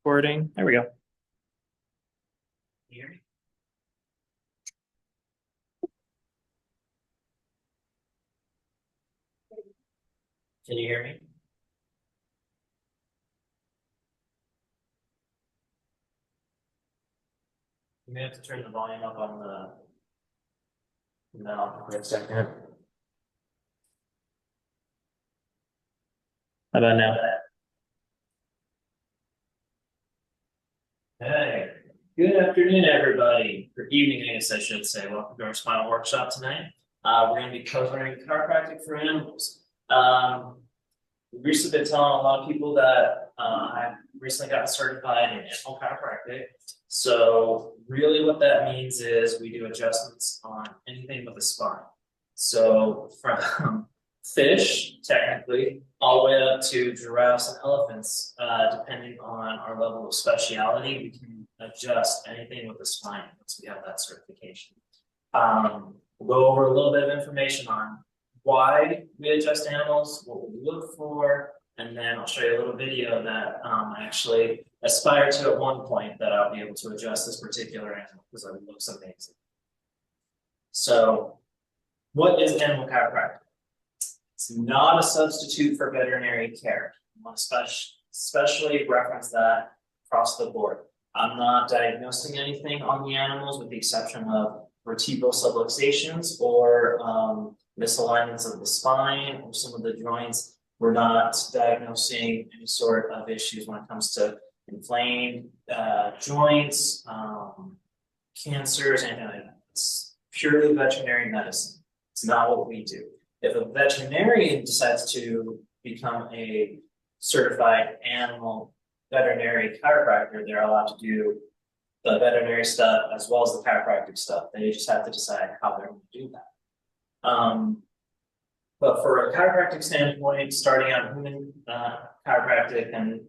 Recording. There we go. Can you hear me? Can you hear me? You may have to turn the volume up on the mouth for a second. How about now? Hey, good afternoon, everybody. Or evening, I guess I should say. Welcome to our spinal workshop tonight. We're going to be covering chiropractic for animals. We've recently been telling a lot of people that I've recently gotten certified in animal chiropractic. So really what that means is we do adjustments on anything with a spine. So from fish, technically, all the way up to giraffes and elephants, depending on our level of speciality, we can adjust anything with the spine once we have that certification. We'll go over a little bit of information on why we adjust animals, what we look for, and then I'll show you a little video that I actually aspire to at one point that I'll be able to adjust this particular animal because it looks amazing. So, what is animal chiropractic? It's not a substitute for veterinary care. I want to especially reference that across the board. I'm not diagnosing anything on the animals with the exception of vertebral subluxations or misalignments of the spine or some of the joints. We're not diagnosing any sort of issues when it comes to inflamed joints, cancers, anything like that. It's purely veterinary medicine. It's not what we do. If a veterinarian decides to become a certified animal veterinary chiropractor, they're allowed to do the veterinary stuff as well as the chiropractic stuff. They just have to decide how they're going to do that. But for a chiropractic standpoint, starting out human chiropractic and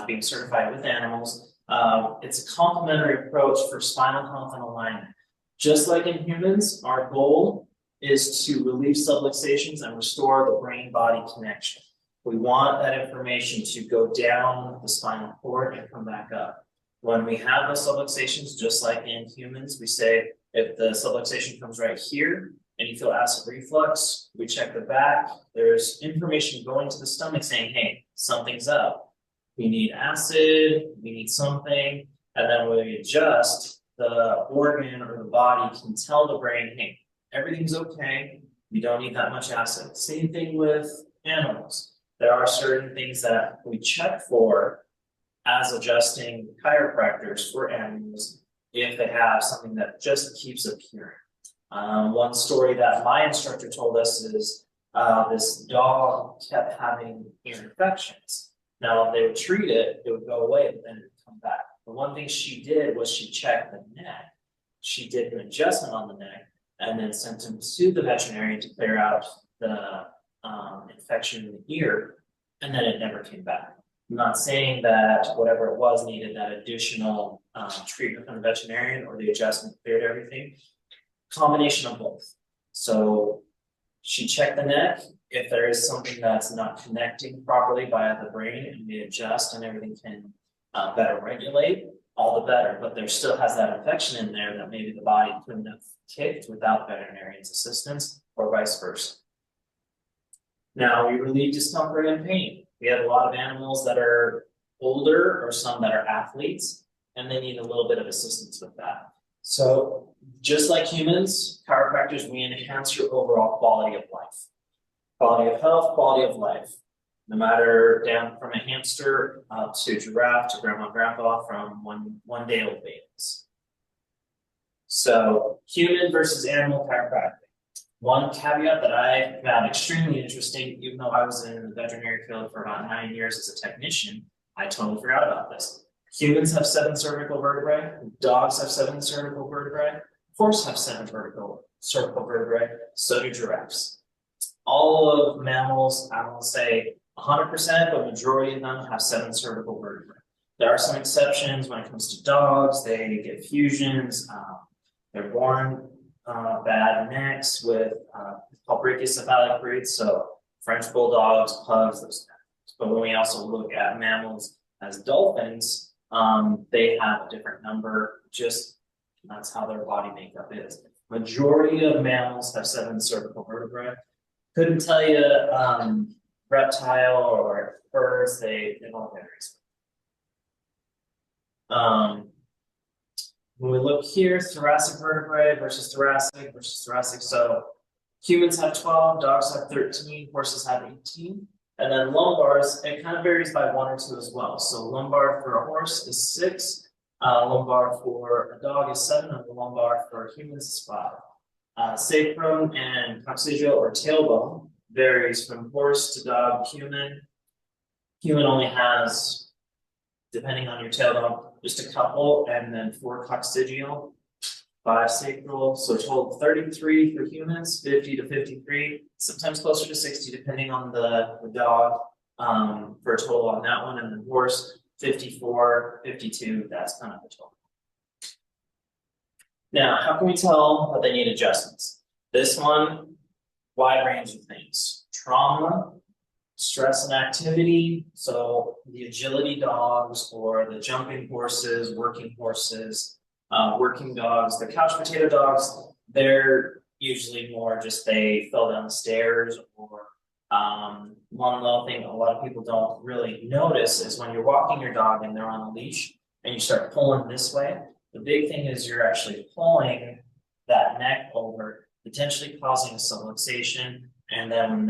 being certified with animals, it's a complementary approach for spinal health and alignment. Just like in humans, our goal is to relieve subluxations and restore the brain-body connection. We want that information to go down the spinal cord and come back up. When we have those subluxations, just like in humans, we say if the subluxation comes right here and you feel acid reflux, we check the back. There's information going to the stomach saying, hey, something's up. We need acid, we need something. And then when we adjust, the organ or the body can tell the brain, hey, everything's okay. You don't need that much acid. Same thing with animals. There are certain things that we check for as adjusting chiropractors for animals if they have something that just keeps appearing. One story that my instructor told us is this dog kept having ear infections. Now, if they would treat it, it would go away, but then it would come back. The one thing she did was she checked the neck. She did an adjustment on the neck and then sent him to the veterinarian to clear out the infection in the ear, and then it never came back. I'm not saying that whatever it was needed that additional treatment from the veterinarian or the adjustment cleared everything. Combination of both. So she checked the neck. If there is something that's not connecting properly via the brain and we adjust and everything can better regulate, all the better. But there still has that infection in there that maybe the body couldn't have kicked without the veterinarian's assistance or vice versa. Now we relieve discomfort and pain. We have a lot of animals that are older or some that are athletes, and they need a little bit of assistance with that. So just like humans, chiropractors, we enhance your overall quality of life. Quality of health, quality of life. No matter down from a hamster to giraffe to grandma and grandpa from one day old babies. So human versus animal chiropractic. One caveat that I found extremely interesting, even though I was in the veterinary field for about 9 years as a technician, I totally forgot about this. Humans have 7 cervical vertebrae, dogs have 7 cervical vertebrae, horses have 7 cervical vertebrae, so do giraffes. All of mammals, I won't say 100%, but majority of them have 7 cervical vertebrae. There are some exceptions when it comes to dogs. They get fusions. They're born bad necks with called brachiocephalic breeds, so French bulldogs, pugs, those kind of things. But when we also look at mammals as dolphins, they have a different number, just that's how their body makeup is. Majority of mammals have 7 cervical vertebrae. Couldn't tell you reptile or birds, they all vary. When we look here, thoracic vertebrae versus thoracic. So humans have 12, dogs have 13, horses have 18. And then lumbars, it kind of varies by 1 or 2 as well. So lumbar for a horse is 6, lumbar for a dog is 7, and the lumbar for humans is 5. Sacrum and coccygeal or tailbone varies from horse to dog, human. Human only has, depending on your tailbone, just a couple, and then 4 coccygeal, 5 sacral, so total 33 for humans, 50 to 53, sometimes closer to 60 depending on the dog, for a total on that one, and then horse 54, 52, that's kind of the total. Now, how can we tell that they need adjustments? This one, wide range of things. Trauma, stress and activity, so the agility dogs or the jumping horses, working dogs, the couch potato dogs, they're usually more just they fell down the stairs, or one little thing a lot of people don't really notice is when you're walking your dog and they're on a leash and you start pulling this way, the big thing is you're actually pulling that neck over, potentially causing a subluxation, and then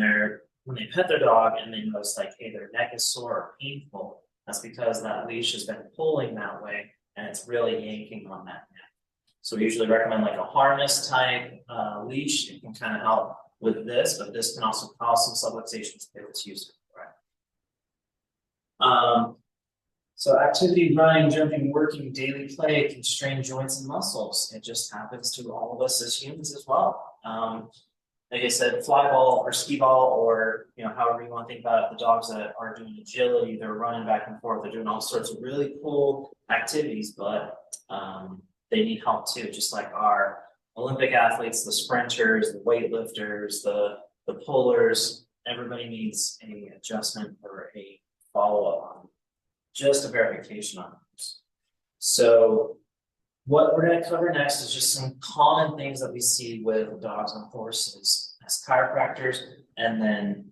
when they pet their dog and they notice like, hey, their neck is sore or painful, that's because that leash has been pulling that way and it's really yanking on that neck. So we usually recommend like a harness type leash. It can kind of help with this, but this can also cause some subluxations if it's used correctly. So activity, running, jumping, working, daily play can strain joints and muscles. It just happens to all of us as humans as well. Like I said, fly ball or ski ball, or however you want to think about it, the dogs that are doing agility, they're running back and forth, they're doing all sorts of really cool activities, but they need help too, just like our Olympic athletes, the sprinters, the weightlifters, the pullers. Everybody needs an adjustment or a follow-up on just a verification on those. So what we're going to cover next is just some common things that we see with dogs and horses as chiropractors, and then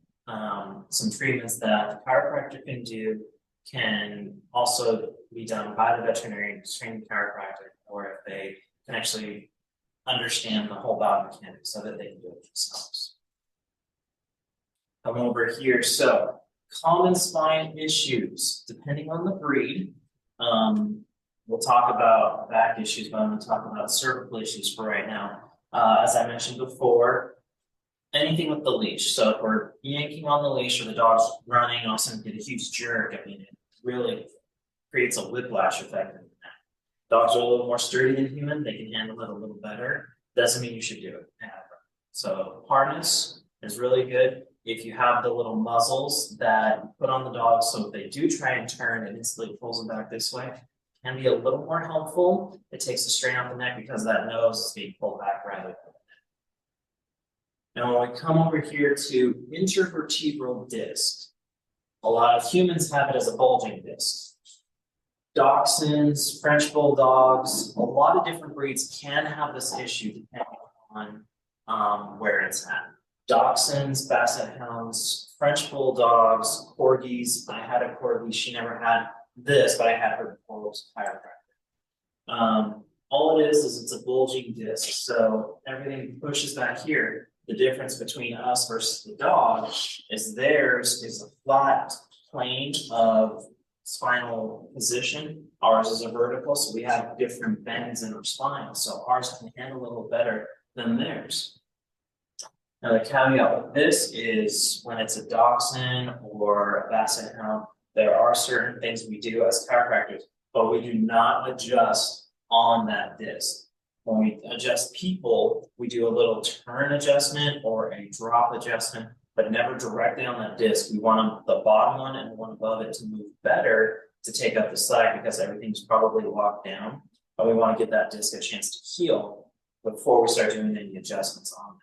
some treatments that the chiropractor can do can also be done by the veterinarian trained chiropractor, or if they can actually understand the whole biomechanics of it, they can do it themselves. Come over here. So common spine issues, depending on the breed. We'll talk about back issues, but I'm going to talk about cervical issues for right now. As I mentioned before, anything with the leash. So if we're yanking on the leash or the dog's running, all of a sudden get a huge jerk, I mean, it really creates a whiplash effect in the neck. Dogs are a little more sturdy than human. They can handle it a little better. Doesn't mean you should do it ever. So harness is really good. If you have the little muzzles that you put on the dog, so if they do try and turn, it instantly pulls them back this way. Can be a little more helpful. It takes the strain off the neck because that nose is being pulled back rather than the neck. Now, when we come over here to intervertebral disc, a lot of humans have it as a bulging disc. Dachshunds, French bulldogs, a lot of different breeds can have this issue depending on where it's at. Dachshunds, basset hounds, French bulldogs, corgis. I had a corgi. She never had this, but I had her before it was a chiropractor. All it is it's a bulging disc. So everything pushes back here. The difference between us versus the dog is theirs is a flat plane of spinal position. Ours is a vertical, so we have different bends in our spine. So ours can handle a little better than theirs. Now the caveat with this is when it's a dachshund or a basset hound, there are certain things we do as chiropractors, but we do not adjust on that disc. When we adjust people, we do a little turn adjustment or a drop adjustment, but never directly on that disc. We want the bottom one and the one above it to move better to take up the slack because everything's probably locked down, but we want to give that disc a chance to heal before we start doing any adjustments on it.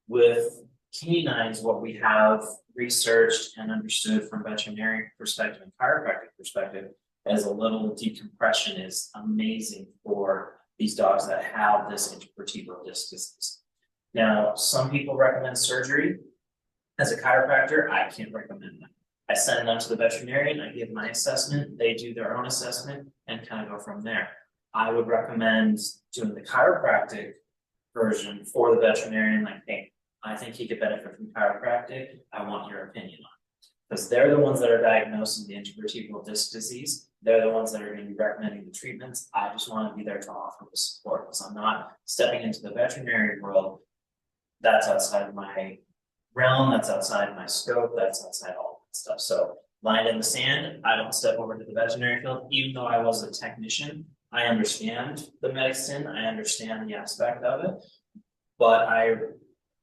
With canines, what we have researched and understood from veterinary perspective and chiropractic perspective as a little decompression is amazing for these dogs that have this intervertebral disc disease. Now, some people recommend surgery. As a chiropractor, I can't recommend that. I send them to the veterinarian, I give my assessment, they do their own assessment, and kind of go from there. I would recommend doing the chiropractic version for the veterinarian, like, hey, I think he could benefit from chiropractic, I want your opinion on it. Because they're the ones that are diagnosing the intervertebral disc disease, they're the ones that are going to be recommending the treatments. I just want to be there to offer the support, because I'm not stepping into the veterinary world. That's outside of my realm, that's outside my scope, that's outside all that stuff. So line in the sand, I don't step over to the veterinary field, even though I was a technician. I understand the medicine, I understand the aspect of it, but I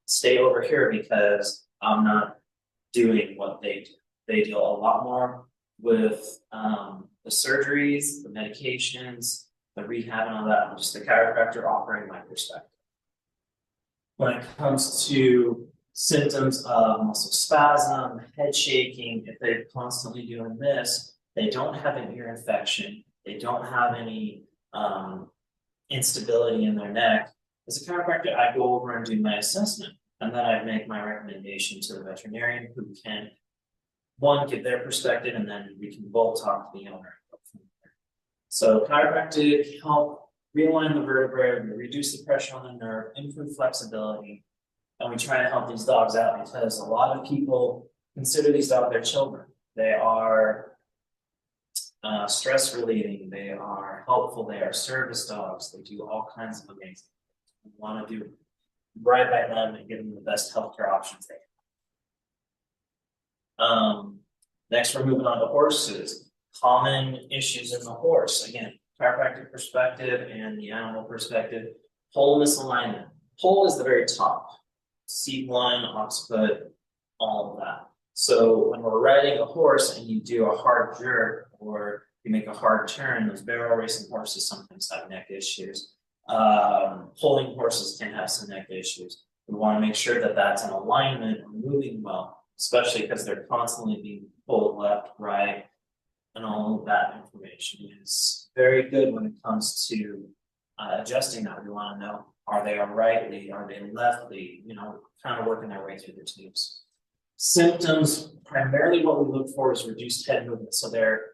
stay over here because I'm not doing what they do. They deal a lot more with the surgeries, the medications, the rehab and all that. I'm just a chiropractor offering my perspective. When it comes to symptoms of muscle spasm, head shaking, if they're constantly doing this, they don't have an ear infection, they don't have any instability in their neck. As a chiropractor, I go over and do my assessment, and then I make my recommendation to the veterinarian, who can, one, give their perspective, and then we can both talk to the owner. So chiropractic help realign the vertebrae, reduce the pressure on the nerve, improve flexibility, and we try to help these dogs out because a lot of people consider these dogs their children. They are stress relieving, they are helpful, they are service dogs, they do all kinds of amazing things. We want to do right by them and give them the best healthcare options they can. Next, we're moving on to horses. Common issues in the horse. Again, chiropractic perspective and the animal perspective. Pole misalignment. Pole is the very top. C1, occiput, all of that. So when we're riding a horse and you do a hard jerk or you make a hard turn, those barrel racing horses sometimes have neck issues. Pulling horses can have some neck issues. We want to make sure that that's in alignment or moving well, especially because they're constantly being pulled left, right, and all of that information is very good when it comes to adjusting that. We want to know, are they a right lead, are they left lead, kind of working their way through the tubes. Symptoms, primarily what we look for is reduced head movement. So they're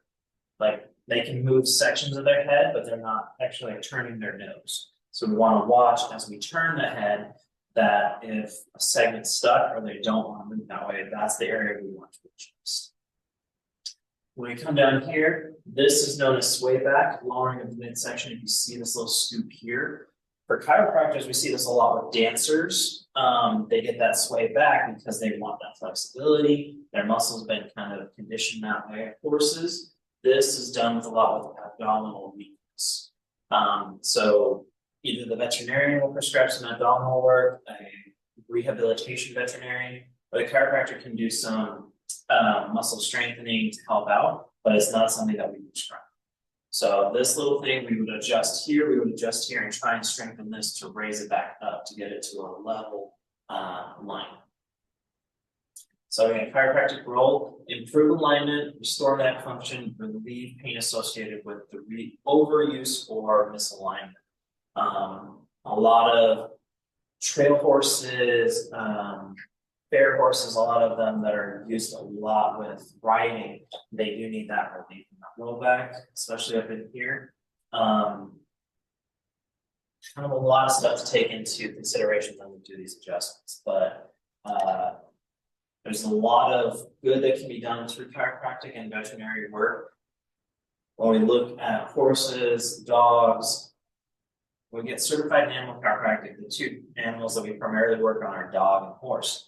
like, they can move sections of their head, but they're not actually turning their nose. So we want to watch as we turn the head that if a segment's stuck or they don't want to move that way, that's the area we want to adjust. When we come down here, this is known as sway back, lowering of the midsection. If you see this little scoop here, for chiropractors, we see this a lot with dancers. They get that sway back because they want that flexibility. Their muscles have been kind of conditioned that way. Horses, this is done with a lot with abdominal weakness. So either the veterinarian will prescribe some abdominal work, a rehabilitation veterinarian, or the chiropractor can do some muscle strengthening to help out, but it's not something that we prescribe. So this little thing, we would adjust here, and try and strengthen this to raise it back up to get it to a level line. So again, chiropractic role, improve alignment, restore neck function, relieve pain associated with the overuse or misalignment. A lot of trail horses, fair horses, a lot of them that are used a lot with riding, they do need that relief in that low back, especially up in here. Kind of a lot of stuff to take into consideration when we do these adjustments, but there's a lot of good that can be done through chiropractic and veterinary work. When we look at horses, dogs, when we get certified in animal chiropractic, the two animals that we primarily work on are dog and horse.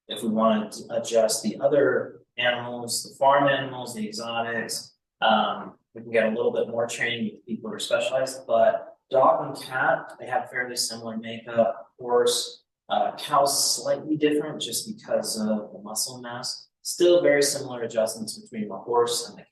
If we want to adjust the other animals, the farm animals, the exotics, we can get a little bit more training with people who are specialized, but dog and cat, they have fairly similar makeup. Horse, cow's slightly different just because of the muscle mass. Still very similar adjustments between the horse and the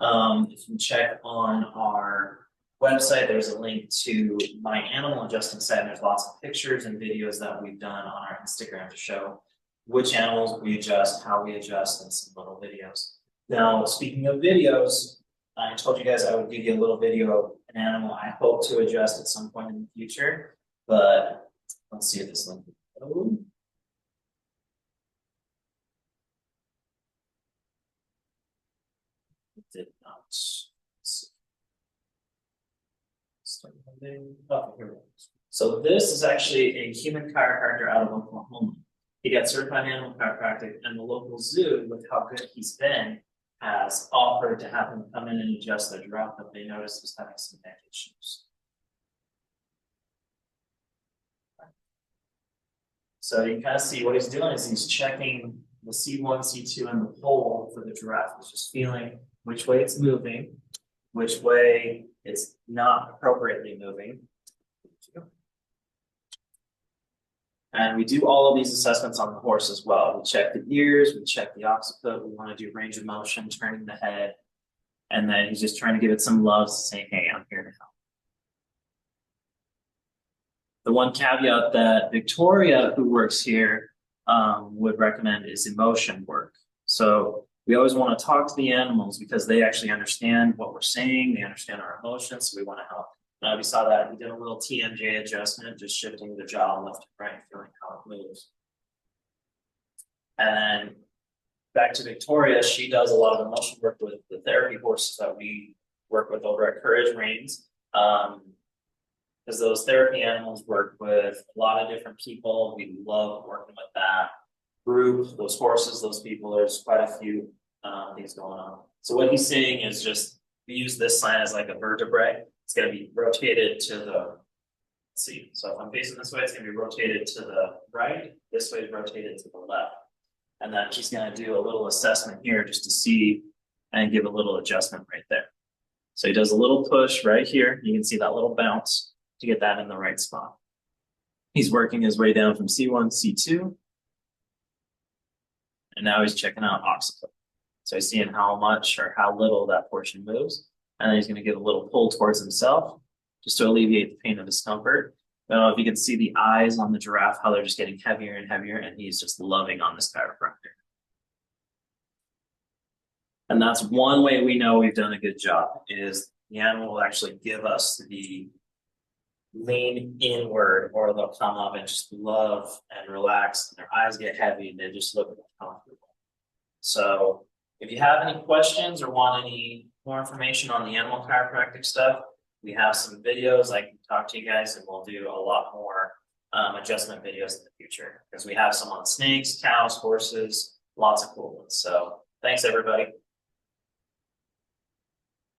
cow. If you check on our website, there's a link to my animal adjusting site, and there's lots of pictures and videos that we've done on our Instagram to show which animals we adjust, how we adjust, and some little videos. Now, speaking of videos, I told you guys I would give you a little video of an animal I hope to adjust at some point in the future, but let's see if this link will go. It did not. Let's see. Start moving. Oh, here we go. So this is actually a human chiropractor out of Oklahoma. He got certified in animal chiropractic, and the local zoo, with how good he's been, has offered to have him come in and adjust the giraffe that they noticed was having some neck issues. So you can kind of see what he's doing is he's checking the C1, C2, and the pole for the giraffe. He's just feeling which way it's moving, which way it's not appropriately moving. And we do all of these assessments on the horse as well. We check the ears, we check the occiput, we want to do range of motion, turning the head, and then he's just trying to give it some love, saying, hey, I'm here to help. The one caveat that Victoria, who works here, would recommend is emotion work. So we always want to talk to the animals because they actually understand what we're saying, they understand our emotions, so we want to help. We saw that we did a little TMJ adjustment, just shifting the jaw left to right, feeling how it moves. And then back to Victoria, she does a lot of emotion work with the therapy horses that we work with over at Courage Reins. Because those therapy animals work with a lot of different people. We love working with that group, those horses, those people. There's quite a few things going on. So what he's saying is just, we use this sign as like a vertebrae. It's going to be rotated to the, let's see, so if I'm facing this way, it's going to be rotated to the right. This way is rotated to the left. And then she's going to do a little assessment here just to see and give a little adjustment right there. So he does a little push right here. You can see that little bounce to get that in the right spot. He's working his way down from C1, C2. And now he's checking out occiput. So he's seeing how much or how little that portion moves. And then he's going to give a little pull towards himself just to alleviate the pain of discomfort. I don't know if you can see the eyes on the giraffe, how they're just getting heavier and heavier, and he's just loving on this chiropractor. And that's one way we know we've done a good job, is the animal will actually give us the lean inward, or they'll come up and just love and relax, and their eyes get heavy and they just look comfortable. So if you have any questions or want any more information on the animal chiropractic stuff, we have some videos I can talk to you guys, and we'll do a lot more adjustment videos in the future, because we have some on snakes, cows, horses, lots of cool ones. So thanks everybody.